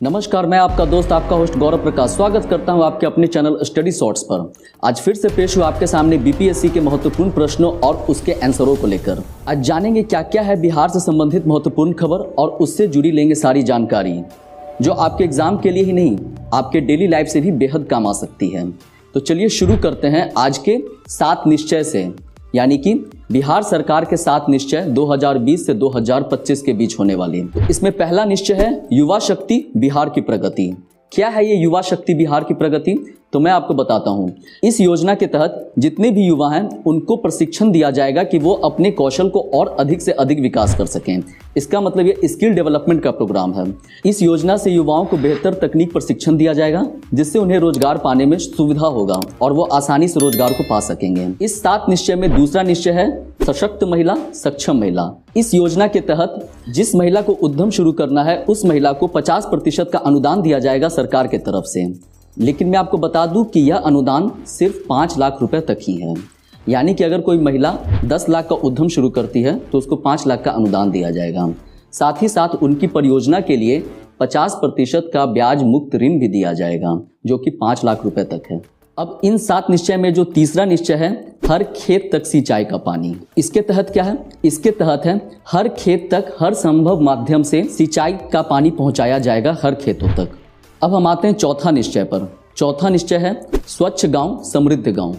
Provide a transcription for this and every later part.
नमस्कार, मैं आपका दोस्त आपका होस्ट गौरव प्रकाश स्वागत करता हूं आपके अपने चैनल स्टडी शॉर्ट्स पर। आज फिर से पेश हुआ आपके सामने बीपीएससी के महत्वपूर्ण प्रश्नों और उसके आंसरों को लेकर। आज जानेंगे क्या क्या है बिहार से संबंधित महत्वपूर्ण खबर और उससे जुड़ी लेंगे सारी जानकारी जो आपके एग्जाम के लिए ही नहीं आपके डेली लाइफ से भी बेहद काम आ सकती है। तो चलिए शुरू करते हैं आज के 7 निश्चय से, यानी कि बिहार सरकार के 7 निश्चय 2020 से 2025 के बीच होने वाले। तो इसमें पहला निश्चय है युवा शक्ति बिहार की प्रगति। क्या है ये युवा शक्ति बिहार की प्रगति? तो मैं आपको बताता हूं। इस योजना के तहत जितने भी युवा हैं उनको प्रशिक्षण दिया जाएगा कि वो अपने कौशल को और अधिक से अधिक विकास कर सकें। इसका मतलब ये स्किल डेवलपमेंट का प्रोग्राम है। इस योजना से युवाओं को बेहतर तकनीक प्रशिक्षण दिया जाएगा जिससे उन्हें रोजगार पाने में सुविधा होगा और वो आसानी से रोजगार को पा सकेंगे। इस 7 निश्चय में दूसरा निश्चय है सशक्त महिला सक्षम महिला। इस योजना के तहत जिस महिला को उद्यम शुरू करना है उस महिला को 50% का अनुदान दिया जाएगा सरकार के तरफ से। लेकिन मैं आपको बता दूं कि यह अनुदान सिर्फ 5 लाख रुपए तक ही है, यानी कि अगर कोई महिला 10 लाख का उद्यम शुरू करती है तो उसको 5 लाख का अनुदान दिया जाएगा। साथ ही साथ उनकी परियोजना के लिए 50% का ब्याज मुक्त ऋण भी दिया जाएगा जो कि 5 लाख रुपए तक है। अब इन 7 निश्चय में जो तीसरा निश्चय है हर खेत तक सिंचाई का पानी, इसके तहत क्या है? इसके तहत है हर खेत तक हर संभव माध्यम से सिंचाई का पानी पहुंचाया जाएगा हर खेतों तक। अब हम आते हैं चौथा निश्चय पर। चौथा निश्चय है स्वच्छ गांव समृद्ध गांव।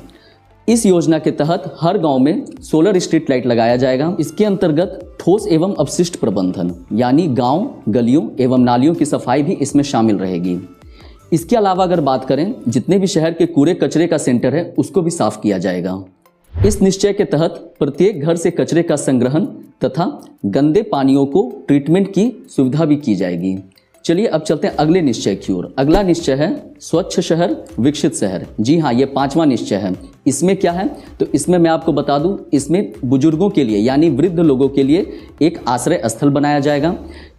इस योजना के तहत हर गांव में सोलर स्ट्रीट लाइट लगाया जाएगा। इसके अंतर्गत ठोस एवं अपशिष्ट प्रबंधन, यानी गांव गलियों एवं नालियों की सफाई भी इसमें शामिल रहेगी। इसके अलावा अगर बात करें जितने भी शहर के कूड़े कचरे का सेंटर है उसको भी साफ किया जाएगा। इस निश्चय के तहत प्रत्येक घर से कचरे का संग्रहण तथा गंदे पानियों को ट्रीटमेंट की सुविधा भी की जाएगी। चलिए अब चलते हैं अगले निश्चय की ओर। अगला निश्चय है स्वच्छ शहर विकसित शहर। जी हाँ, ये 5वां निश्चय है। इसमें क्या है? तो इसमें मैं आपको बता दूं, इसमें बुजुर्गों के लिए यानी वृद्ध लोगों के लिए एक आश्रय स्थल बनाया जाएगा।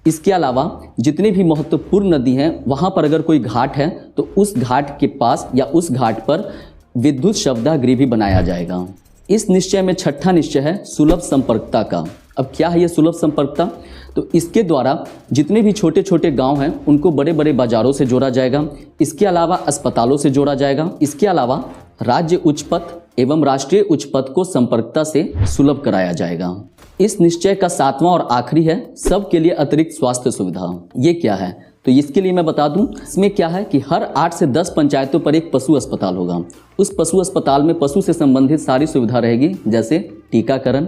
इसके अलावा जितने भी महत्वपूर्ण नदी हैं वहाँ पर अगर कोई घाट है तो उस घाट के पास या उस घाट पर विद्युत शवदाह भी बनाया जाएगा। इस निश्चय में छठा निश्चय है सुलभ संपर्कता का। अब क्या है ये सुलभ संपर्कता? तो इसके द्वारा जितने भी छोटे छोटे गांव हैं उनको बड़े बड़े बाजारों से जोड़ा जाएगा। इसके अलावा अस्पतालों से जोड़ा जाएगा। इसके अलावा राज्य उच्च पथ एवं राष्ट्रीय उच्च पथ को संपर्कता से सुलभ कराया जाएगा। इस निश्चय का 7वां और आखिरी है सबके लिए अतिरिक्त स्वास्थ्य सुविधा। ये क्या है? तो इसके लिए मैं बता दूं, इसमें क्या है कि हर 8 से 10 पंचायतों पर एक पशु अस्पताल होगा। उस पशु अस्पताल में पशु से संबंधित सारी सुविधा रहेगी, जैसे टीकाकरण,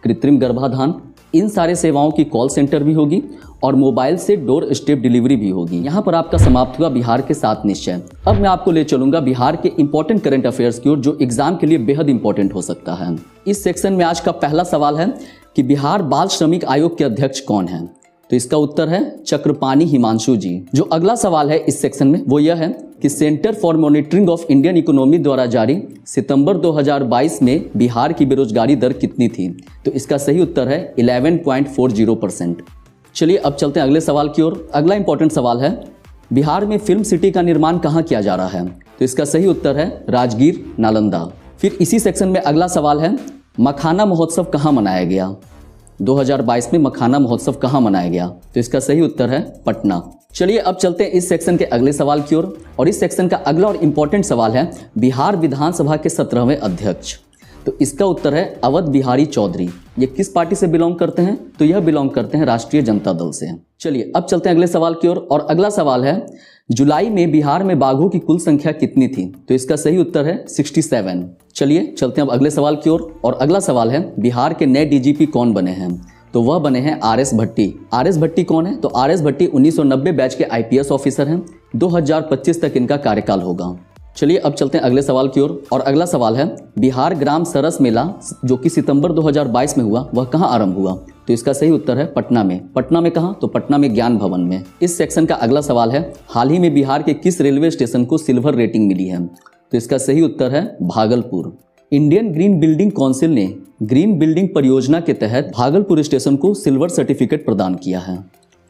कृत्रिम गर्भाधान, इन सारे सेवाओं की कॉल सेंटर भी होगी और मोबाइल से डोर स्टेप डिलीवरी भी होगी। यहाँ पर आपका समाप्त हुआ बिहार के 7 निश्चय। अब मैं आपको ले चलूंगा बिहार के इंपॉर्टेंट करंट अफेयर्स की ओर जो एग्जाम के लिए बेहद इंपॉर्टेंट हो सकता है। इस सेक्शन में आज का पहला सवाल है कि बिहार बाल श्रमिक आयोग के अध्यक्ष कौन है? तो इसका उत्तर है चक्रपाणी हिमांशु जी। जो अगला सवाल है इस सेक्शन में वो यह है कि centre for monitoring of Indian economy द्वारा जारी सितंबर 2022 में बिहार की बेरोजगारी दर कितनी थी? तो इसका सही उत्तर है 11.40%। चलिए अब चलते हैं अगले सवाल की ओर। अगला इंपॉर्टेंट सवाल है बिहार में फिल्म सिटी का निर्माण कहाँ किया जा रहा है? तो इसका सही उत्तर है राजगीर नालंदा। फिर इसी सेक्शन में अगला सवाल है मखाना महोत्सव कहाँ मनाया गया? 2022 में मखाना महोत्सव कहाँ मनाया गया? तो इसका सही उत्तर है पटना। चलिए अब चलते हैं इस सेक्शन के अगले सवाल की ओर और इस सेक्शन का अगला और इंपॉर्टेंट सवाल है बिहार विधानसभा के 17वें अध्यक्ष। तो इसका उत्तर है अवध बिहारी चौधरी। ये किस पार्टी से बिलोंग करते हैं? तो यह बिलोंग करते हैं राष्ट्रीय जनता दल से। चलिए अब चलते हैं अगले सवाल की ओर और अगला सवाल है जुलाई में बिहार में बाघों की कुल संख्या कितनी थी? तो इसका सही उत्तर है 67। चलिए चलते हैं अब अगले सवाल की ओर और अगला सवाल है बिहार के नए डीजीपी कौन बने हैं? तो वह बने हैं आर.एस. भट्टी। आर.एस. भट्टी कौन है? तो आर.एस. भट्टी 1990 बैच के आईपीएस ऑफिसर हैं। 2025 तक इनका कार्यकाल होगा। चलिए अब चलते हैं अगले सवाल की ओर और अगला सवाल है बिहार ग्राम सरस मेला जो कि सितंबर 2022 में हुआ वह कहाँ आरंभ हुआ? तो इसका सही उत्तर है पटना में। पटना में कहाँ? तो पटना में ज्ञान भवन में। इस सेक्शन का अगला सवाल है हाल ही में बिहार के किस रेलवे स्टेशन को सिल्वर रेटिंग मिली है? तो इसका सही उत्तर है Bhagalpur. Indian green building council ने ग्रीन बिल्डिंग परियोजना के तहत भागलपुर स्टेशन को सिल्वर सर्टिफिकेट प्रदान किया है।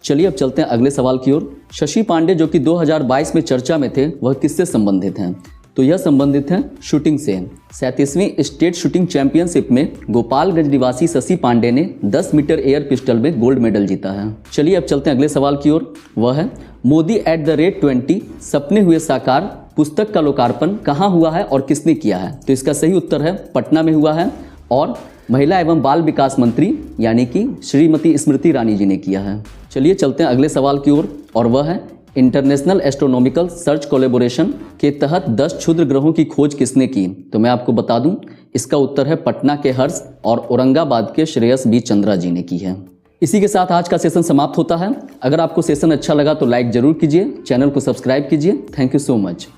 चलिए अब चलते हैं अगले सवाल की ओर। शशि पांडे जो कि 2022 में चर्चा में थे वह किससे संबंधित हैं? तो यह संबंधित है शूटिंग से। 37वीं स्टेट शूटिंग चैंपियनशिप में गोपालगंज निवासी शशि पांडे ने 10 मीटर एयर पिस्टल में गोल्ड मेडल जीता है। चलिए अब चलते हैं अगले सवाल की ओर। वह है Modi@20 सपने हुए साकार पुस्तक का लोकार्पण कहाँ हुआ है और किसने किया है? तो इसका सही उत्तर है पटना में हुआ है और महिला एवं बाल विकास मंत्री यानी कि श्रीमती स्मृति ईरानी जी ने किया है। चलिए चलते हैं अगले सवाल की ओर और वह है इंटरनेशनल एस्ट्रोनॉमिकल सर्च कोलैबोरेशन के तहत 10 क्षुद्र ग्रहों की खोज किसने की? तो मैं आपको बता दूं इसका उत्तर है पटना के हर्ष और औरंगाबाद के श्रेयस बी चंद्रा जी ने की है। इसी के साथ आज का सेशन समाप्त होता है। अगर आपको सेशन अच्छा लगा तो लाइक जरूर कीजिए, चैनल को सब्सक्राइब कीजिए। Thank you so much.